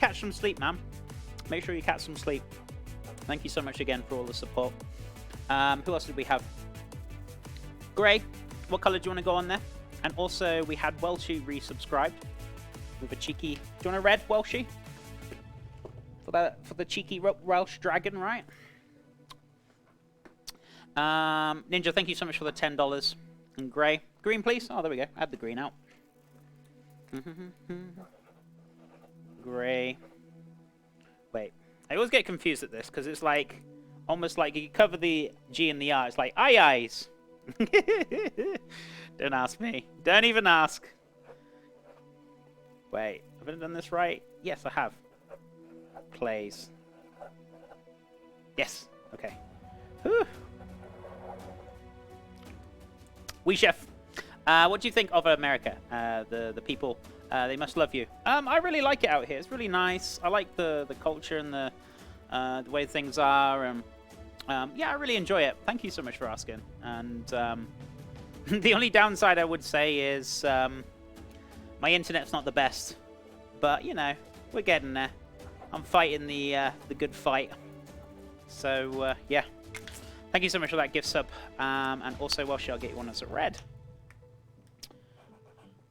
catch some sleep, man. Make sure you catch some sleep. Thank you so much again for all the support. Who else did we have? Gray. What color do you want to go on there? And also, we had Welshie resubscribed with a cheeky... Do you want a red, Welshie? For the cheeky Welsh dragon, right? Ninja, thank you so much for the $10. And Gray. Green, please. Oh, there we go. Add the green out. Gray. Wait. I always get confused at this because it's like... Almost like you cover the G and the R. It's like, eyes. Don't ask me. Don't even ask. Wait. Have I done this right? Yes, I have. Plays. Yes. Okay. Whew. We chef. What do you think of America? The people. They must love you. I really like it out here. It's really nice. I like the culture and the way things are. And yeah, I really enjoy it. Thank you so much for asking. And the only downside I would say is my internet's not the best. But, you know, we're getting there. I'm fighting the good fight. So, yeah. Thank you so much for that gift sub. And also, Welsh, I'll get you one that's a red.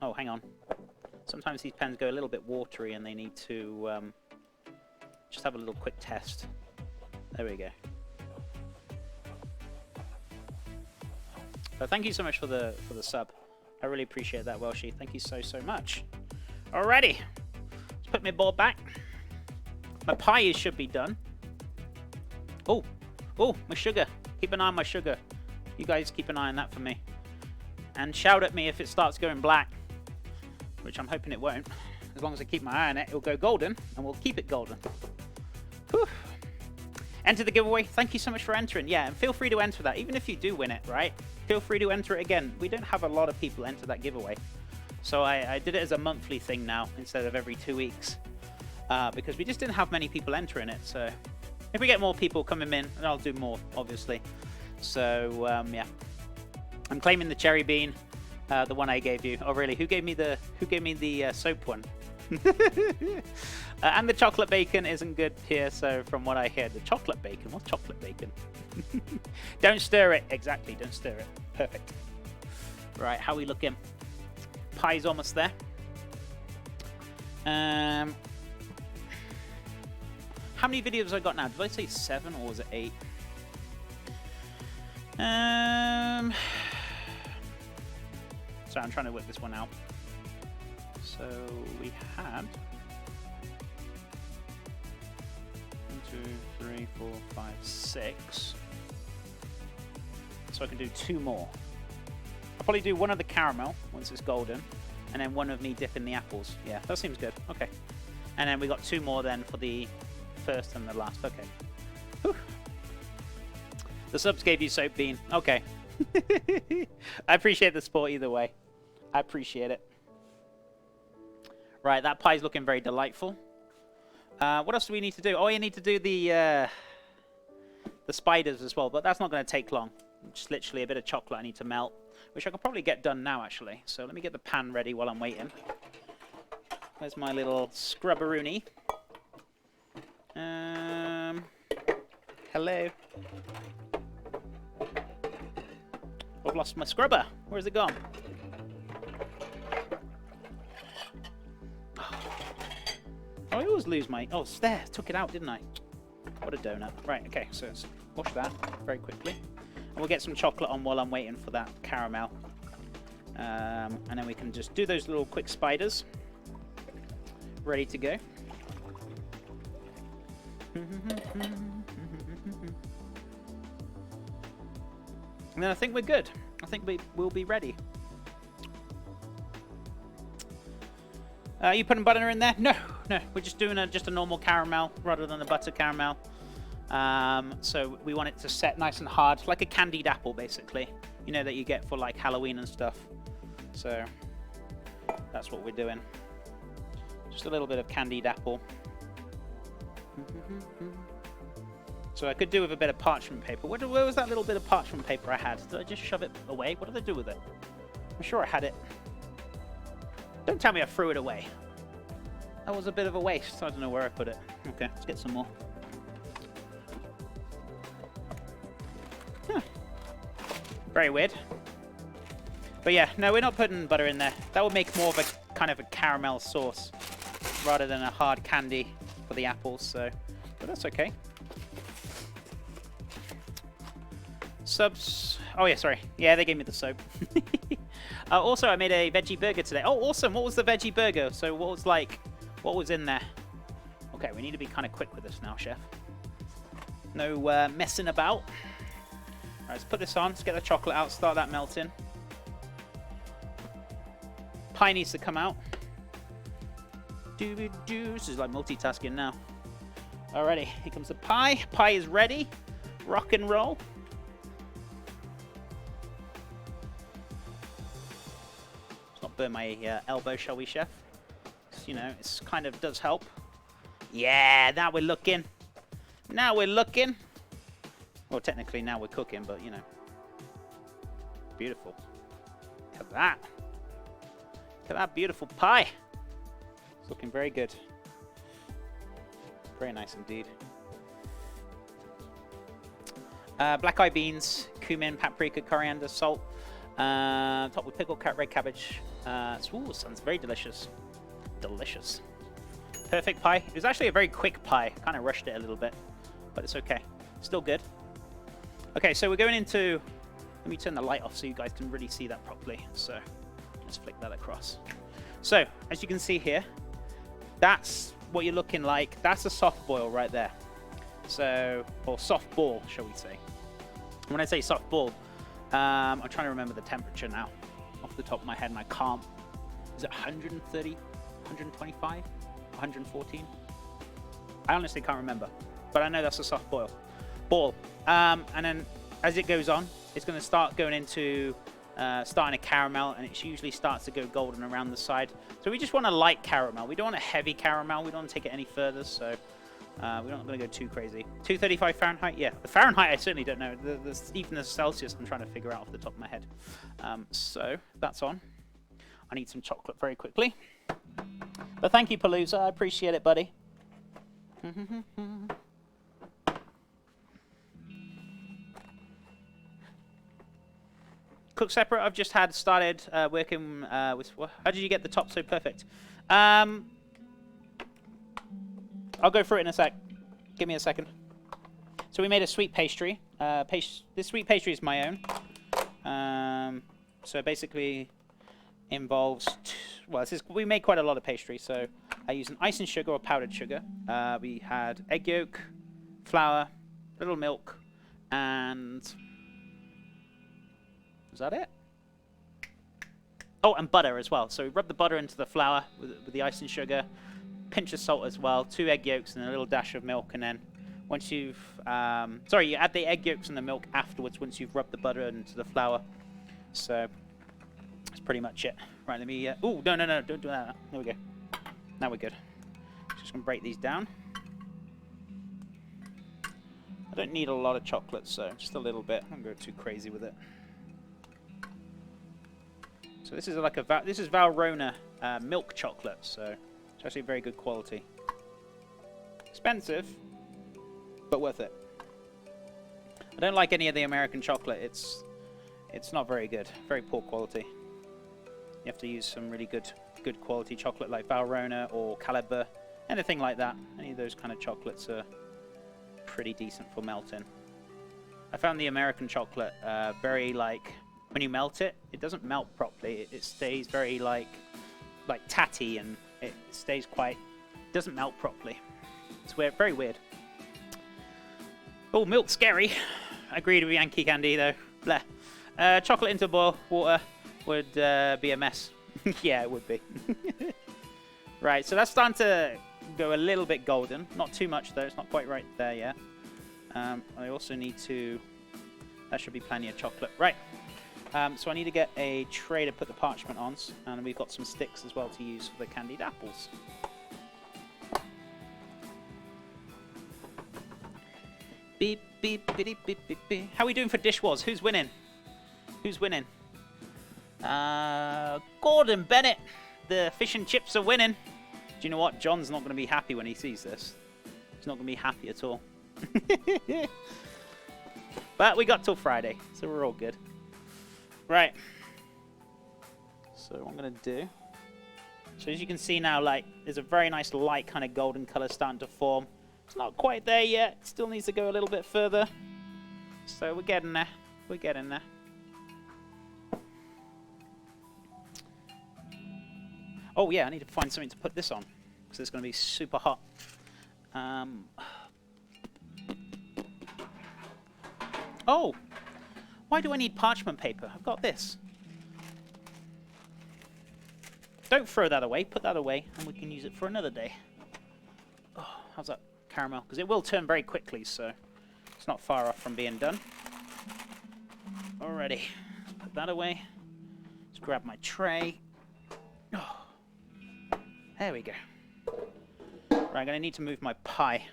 Oh, hang on. Sometimes these pens go a little bit watery and they need to just have a little quick test. There we go. So thank you so much for the sub. I really appreciate that, Welshie. Thank you so much. Alrighty. Let's put my board back. My pie should be done. Oh, my sugar. Keep an eye on my sugar. You guys keep an eye on that for me. And shout at me if it starts going black, which I'm hoping it won't. As long as I keep my eye on it, it'll go golden, and we'll keep it golden. Whew. Enter the giveaway. Thank you so much for entering. Yeah, and feel free to enter that. Even if you do win it, right? Feel free to enter it again. We don't have a lot of people enter that giveaway. So I did it as a monthly thing now instead of every 2 weeks. Because we just didn't have many people entering it. So if we get more people coming in, then I'll do more, obviously. So, yeah. I'm claiming the cherry bean, the one I gave you. Oh, really? Who gave me the soap one? And the chocolate bacon isn't good here, so from what I hear, the chocolate bacon? What's chocolate bacon? Don't stir it. Exactly, don't stir it. Perfect. Right, how are we looking? Pie's almost there. How many videos have I got now? Did I say 7 or was it 8? So I'm trying to work this one out. So we had 1, 2, 3, 4, 5, 6. So I can do 2 more. I'll probably do one of the caramel once it's golden, and then one of me dipping the apples. Yeah, that seems good. Okay. And then we got 2 more then for the first and the last. Okay. Whew. The subs gave you soap bean. Okay. I appreciate the support either way. I appreciate it. Right, that pie's looking very delightful. What else do we need to do? Oh, you need to do the spiders as well, but that's not going to take long. Just literally a bit of chocolate I need to melt, which I could probably get done now, actually. So let me get the pan ready while I'm waiting. Where's my little scrubberoonie? Hello. I've lost my scrubber. Where's it gone? Oh, I always lose my... Oh, it's there. Took it out, didn't I? What a donut. Right, okay, so let's wash that very quickly. And we'll get some chocolate on while I'm waiting for that caramel. And then we can just do those little quick spiders. Ready to go. And then I think we're good. I think we'll be ready. Are you putting butter in there? No. We're just doing just a normal caramel rather than a butter caramel. So we want it to set nice and hard, like a candied apple, basically. You know, that you get for like Halloween and stuff. So that's what we're doing. Just a little bit of candied apple. So I could do with a bit of parchment paper. Where was that little bit of parchment paper I had? Did I just shove it away? What did I do with it? I'm sure I had it. Don't tell me I threw it away. That was a bit of a waste. I don't know where I put it. Okay, let's get some more. Huh. Very weird. But yeah, no, we're not putting butter in there. That would make more of a kind of a caramel sauce rather than a hard candy for the apples, so, but that's okay. Subs. Oh yeah, sorry. Yeah, they gave me the soap. Also, I made a veggie burger today. Oh, awesome. What was the veggie burger? So what was in there? Okay, we need to be kind of quick with this now, chef. No messing about. All right, let's put this on. Let's get the chocolate out, start that melting. Pie needs to come out. This is like multitasking now. Alrighty, here comes the pie. Pie is ready. Rock and roll. Let's not burn my elbow, shall we, chef? You know, it's kind of does help. Yeah, now we're looking. Now we're looking. Well, technically now we're cooking, but you know. Beautiful. Look at that. Look at that beautiful pie. It's looking very good. Very nice indeed. Black-eyed beans, cumin, paprika, coriander, salt. Topped with pickled red cabbage. Ooh, sounds very delicious. Delicious. Perfect pie. It was actually a very quick pie. Kind of rushed it a little bit, but it's okay. Still good. Okay, so we're going into... Let me turn the light off so you guys can really see that properly. So let's flick that across. So, as you can see here, that's what you're looking like. That's a soft boil right there. So, or soft ball, shall we say. When I say soft ball, I'm trying to remember the temperature now off the top of my head, and I can't. Is it 130, 125, 114? I honestly can't remember, but I know that's a soft boil. Ball. And then as it goes on, it's going to start going into starting a caramel, and it usually starts to go golden around the side. So we just want a light caramel. We don't want a heavy caramel. We don't want to take it any further, so we're not going to go too crazy. 235 Fahrenheit? Yeah. The Fahrenheit, I certainly don't know. Even the Celsius, I'm trying to figure out off the top of my head. So that's on. I need some chocolate very quickly. But thank you, Palooza. I appreciate it, buddy. Cook separate. I've just started working with... How did you get the top so perfect? I'll go through it in a sec. Give me a second. So we made a sweet pastry. This sweet pastry is my own. So basically involves... Well, we made quite a lot of pastry. So I used an icing sugar or powdered sugar. We had egg yolk, flour, a little milk, and... Is that it? Oh, and butter as well. So we rub the butter into the flour with the icing sugar, pinch of salt as well, 2 egg yolks and a little dash of milk, and then once you've... sorry, you add the egg yolks and the milk afterwards once you've rubbed the butter into the flour. So that's pretty much it. Right, let me... oh, no, don't do that. There we go. Now we're good. Just going to break these down. I don't need a lot of chocolate, so just a little bit. I don't go too crazy with it. So this is like this is Valrhona milk chocolate, so it's actually very good quality. Expensive, but worth it. I don't like any of the American chocolate. It's not very good. Very poor quality. You have to use some really good quality chocolate like Valrhona or Caliber, anything like that. Any of those kind of chocolates are pretty decent for melting. I found the American chocolate very like... When you melt it, it doesn't melt properly. It stays very like tatty, and it stays quite... doesn't melt properly. It's weird, very weird. Oh, milk's scary. I agreed with Yankee Candy though. Bleh. Chocolate into boil water would be a mess. Yeah, it would be. Right, so that's starting to go a little bit golden. Not too much though. It's not quite right there yet. I also need to... That should be plenty of chocolate. Right. So I need to get a tray to put the parchment on, and we've got some sticks as well to use for the candied apples. Beep, beep, beep, beep, beep, beep. How are we doing for Dish Wars? Who's winning? Who's winning? Gordon Bennett. The fish and chips are winning. you know what? John's not going to be happy when he sees this. He's not going to be happy at all. But we got till Friday, so we're all good. Right. So what I'm going to do... So as you can see now, like, there's a very nice light kind of golden colour starting to form. It's not quite there yet. It still needs to go a little bit further. So we're getting there. We're getting there. Oh yeah, I need to find something to put this on, because it's going to be super hot. Oh! Why do I need parchment paper? I've got this. Don't throw that away. Put that away, and we can use it for another day. Oh, how's that caramel? Because it will turn very quickly, so it's not far off from being done. Alrighty. Put that away. Let's grab my tray. Oh. There we go. Right, I'm going to need to move my pie.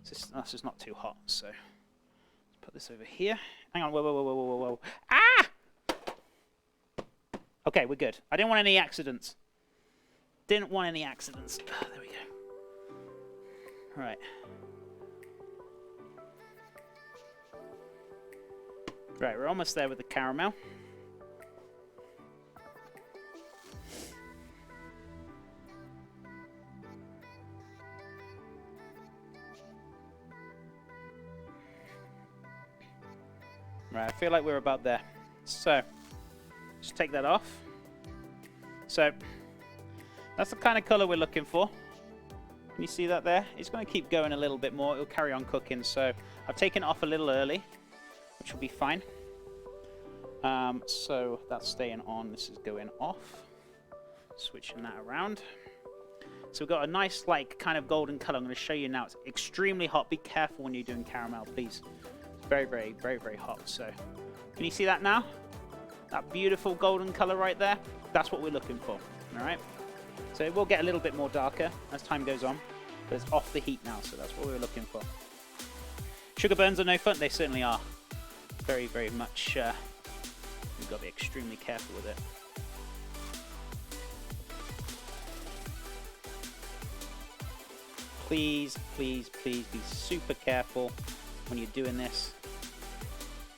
This is not too hot, so let's put this over here. Hang on, whoa, whoa, whoa, whoa, whoa, whoa. Ah! Okay, we're good. I didn't want any accidents. Didn't want any accidents. Oh, there we go. Right. Right, we're almost there with the caramel. Right, I feel like we're about there. So, just take that off. So, that's the kind of colour we're looking for. Can you see that there? It's going to keep going a little bit more. It'll carry on cooking. So, I've taken it off a little early, which will be fine. So, that's staying on. This is going off. Switching that around. So, we've got a nice, like, kind of golden colour. I'm going to show you now. It's extremely hot. Be careful when you're doing caramel, please. Very, very, very, very hot. So, can you see that now? That beautiful golden colour right there? That's what we're looking for. Alright? So it will get a little bit more darker as time goes on. But it's off the heat now, so that's what we're looking for. Sugar burns are no fun? They certainly are. Very, very much... you've got to be extremely careful with it. Please, please, please be super careful when you're doing this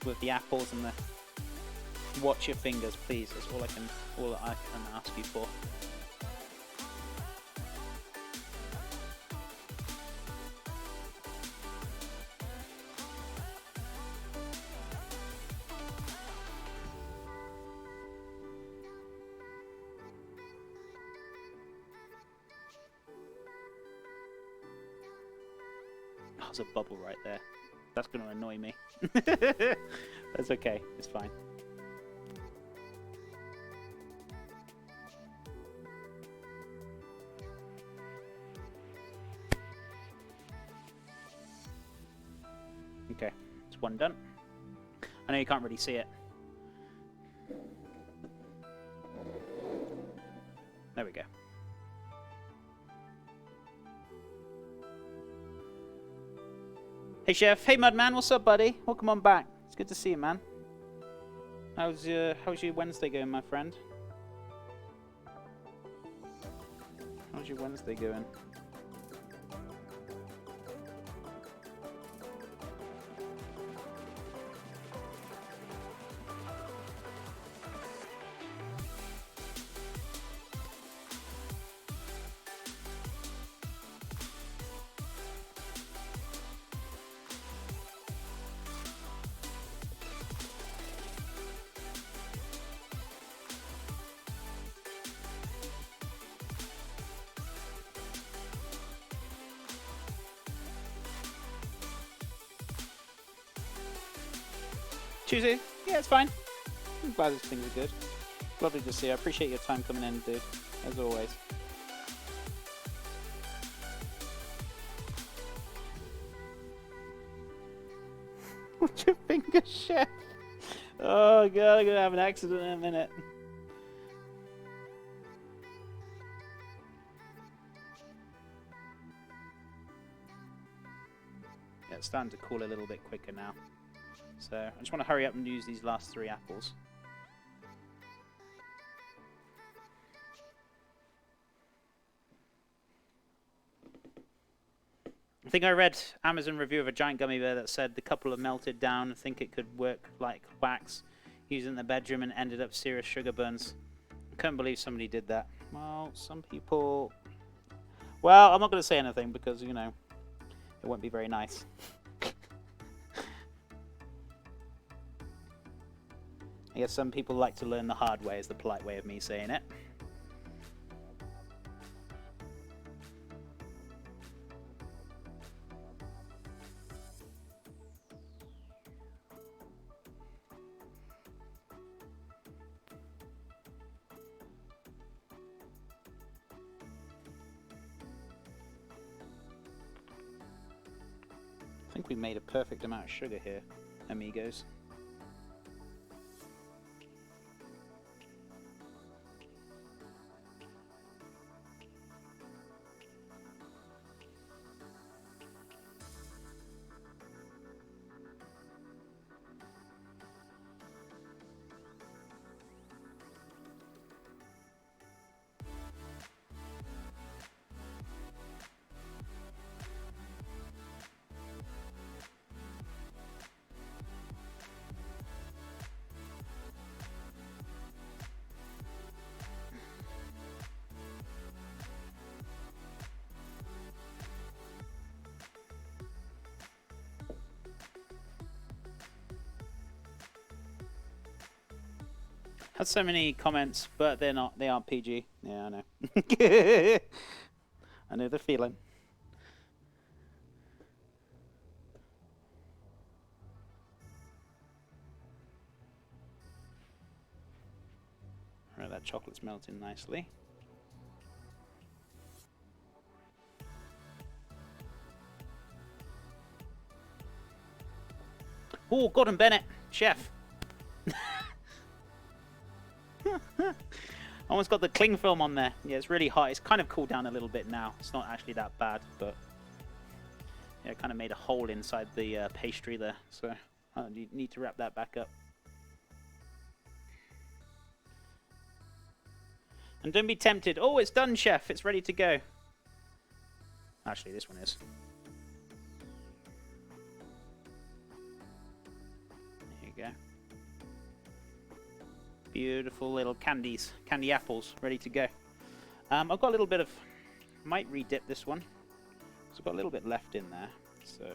with the apples and the... Watch your fingers, please. That's all I can ask you for. Oh, there's a bubble right there. That's going to annoy me. That's okay. It's fine. Okay, it's one done. I know you can't really see it. There we go. Hey Chef, hey Mudman, what's up buddy? Welcome on back. It's good to see you, man. How's your Wednesday going, my friend? How's your Wednesday going? Tuesday? Yeah, it's fine. I'm glad these things are good. Lovely to see you. I appreciate your time coming in, dude. As always. What's your finger, Chef? Oh god, I'm gonna have an accident in a minute. Yeah, it's starting to cool a little bit quicker now. So I just want to hurry up and use these last 3 apples. I think I read Amazon review of a giant gummy bear that said the couple have melted down. I think it could work like wax, used in the bedroom and ended up serious sugar burns. I couldn't believe somebody did that. Well, some people... Well, I'm not going to say anything because, you know, it won't be very nice. I guess some people like to learn the hard way, is the polite way of me saying it. I think we made a perfect amount of sugar here, amigos. Had so many comments, but they're not. They aren't PG. Yeah, I know. I know the feeling. Right, that chocolate's melting nicely. Oh, Gordon Bennett, chef. Almost got the cling film on there. Yeah, it's really hot. It's kind of cooled down a little bit now. It's not actually that bad, but yeah, it kind of made a hole inside the pastry there. So I need to wrap that back up. And don't be tempted. Oh, it's done, chef. It's ready to go. Actually, this one is. There you go. Beautiful little candy apples, ready to go. I've got a little bit of, might re-dip this one. So I've got a little bit left in there, so.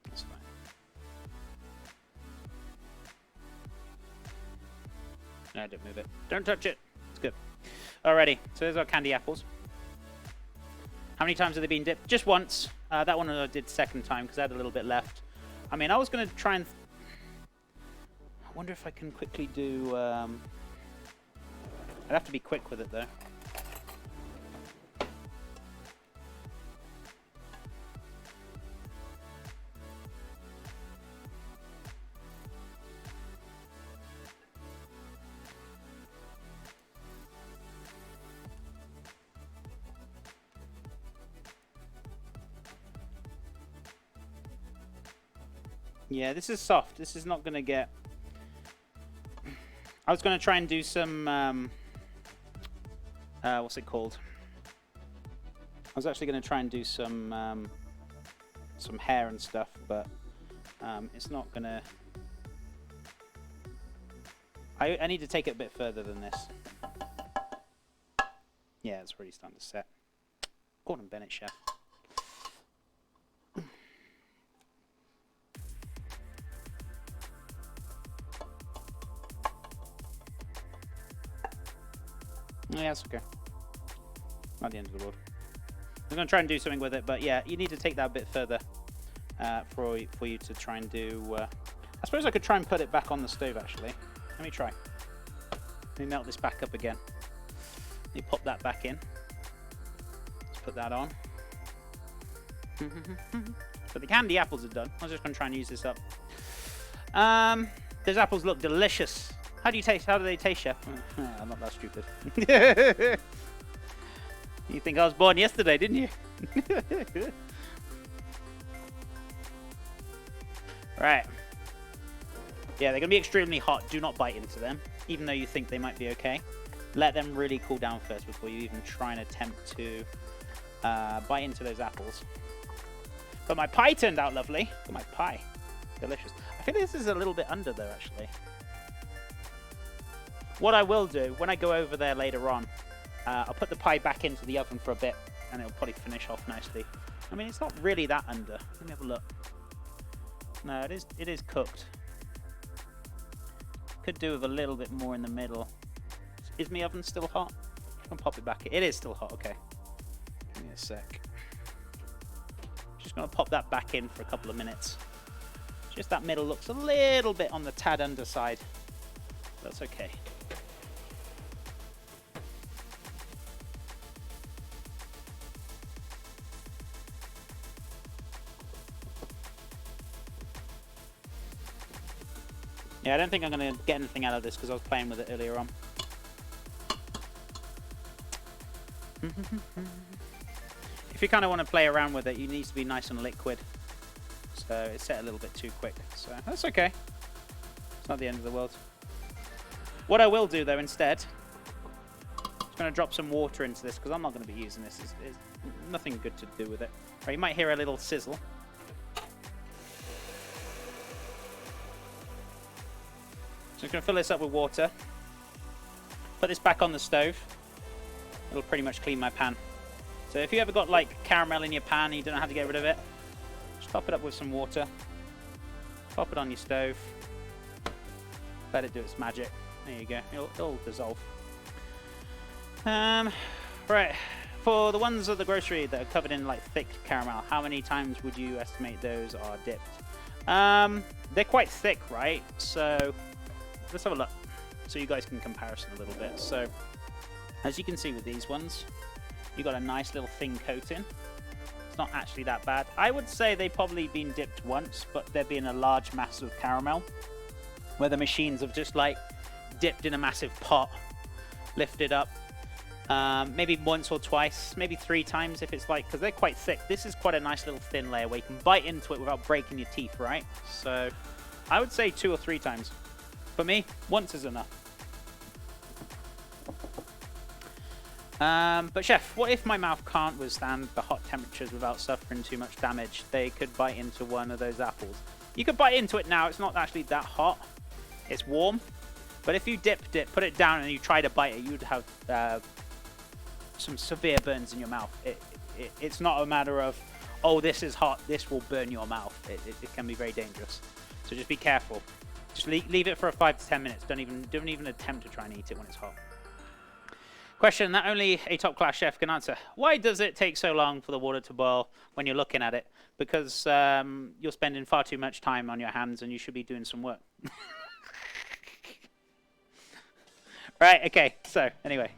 That's fine. No, don't move it. Don't touch it. It's good. Alrighty, so there's our candy apples. How many times have they been dipped? Just once. That one I did second time because I had a little bit left. I mean, I was going to try and... I wonder if I can quickly do... I'd have to be quick with it, though. Yeah, this is soft. This is not going to get... I was going to try and do some... what's it called? I was actually going to try and do some hair and stuff, but it's not going to... I need to take it a bit further than this. Yeah, it's already starting to set. Gordon Bennett, chef. Yeah, it's okay. Not the end of the world. I'm going to try and do something with it, but yeah, you need to take that a bit further for you to try and do... I suppose I could try and put it back on the stove, actually. Let me try. Let me melt this back up again. Let me pop that back in. Let's put that on. So the candy apples are done. I was just going to try and use this up. Those apples look delicious. How do they taste, chef? I'm not that stupid. You think I was born yesterday, didn't you? Right. Yeah, they're going to be extremely hot. Do not bite into them, even though you think they might be okay. Let them really cool down first before you even try and attempt to bite into those apples. But my pie turned out lovely. Look at my pie. Delicious. I think this is a little bit under though, actually. What I will do, when I go over there later on, I'll put the pie back into the oven for a bit, and it'll probably finish off nicely. I mean, it's not really that under. Let me have a look. No, it is cooked. Could do with a little bit more in the middle. Is my oven still hot? I can pop it back. It is still hot, okay. Give me a sec. Just going to pop that back in for a couple of minutes. Just that middle looks a little bit on the tad underside. That's okay. Yeah, I don't think I'm going to get anything out of this because I was playing with it earlier on. If you kind of want to play around with it, you need to be nice and liquid. So it's set a little bit too quick. So that's okay. It's not the end of the world. What I will do, though, instead, I'm going to drop some water into this because I'm not going to be using this. There's nothing good to do with it. Right, you might hear a little sizzle. So I'm going to fill this up with water. Put this back on the stove. It'll pretty much clean my pan. So if you ever got like caramel in your pan and you don't know how to get rid of it, just top it up with some water. Pop it on your stove. Let it do its magic. There you go. It'll dissolve. Right. For the ones at the grocery that are covered in like thick caramel, how many times would you estimate those are dipped? They're quite thick, right? So let's have a look so you guys can comparison a little bit. So as you can see with these ones, you got a nice little thin coating. It's not actually that bad. I would say they've probably been dipped once, but they're being a large mass of caramel where the machines have just like dipped in a massive pot, lifted up. Maybe once or twice, maybe 3 times if it's like, because they're quite thick. This is quite a nice little thin layer where you can bite into it without breaking your teeth, right? So I would say 2 or 3 times. For me, once is enough. But Chef, what if my mouth can't withstand the hot temperatures without suffering too much damage? They could bite into one of those apples. You could bite into it now. It's not actually that hot. It's warm. But if you dipped it, put it down, and you try to bite it, you'd have some severe burns in your mouth. It's not a matter of, oh, this is hot, this will burn your mouth. It can be very dangerous. So just be careful. Just leave it for 5 to 10 minutes. Don't even attempt to try and eat it when it's hot. Question that only a top-class chef can answer. Why does it take so long for the water to boil when you're looking at it? Because you're spending far too much time on your hands and you should be doing some work. Right, okay, so anyway.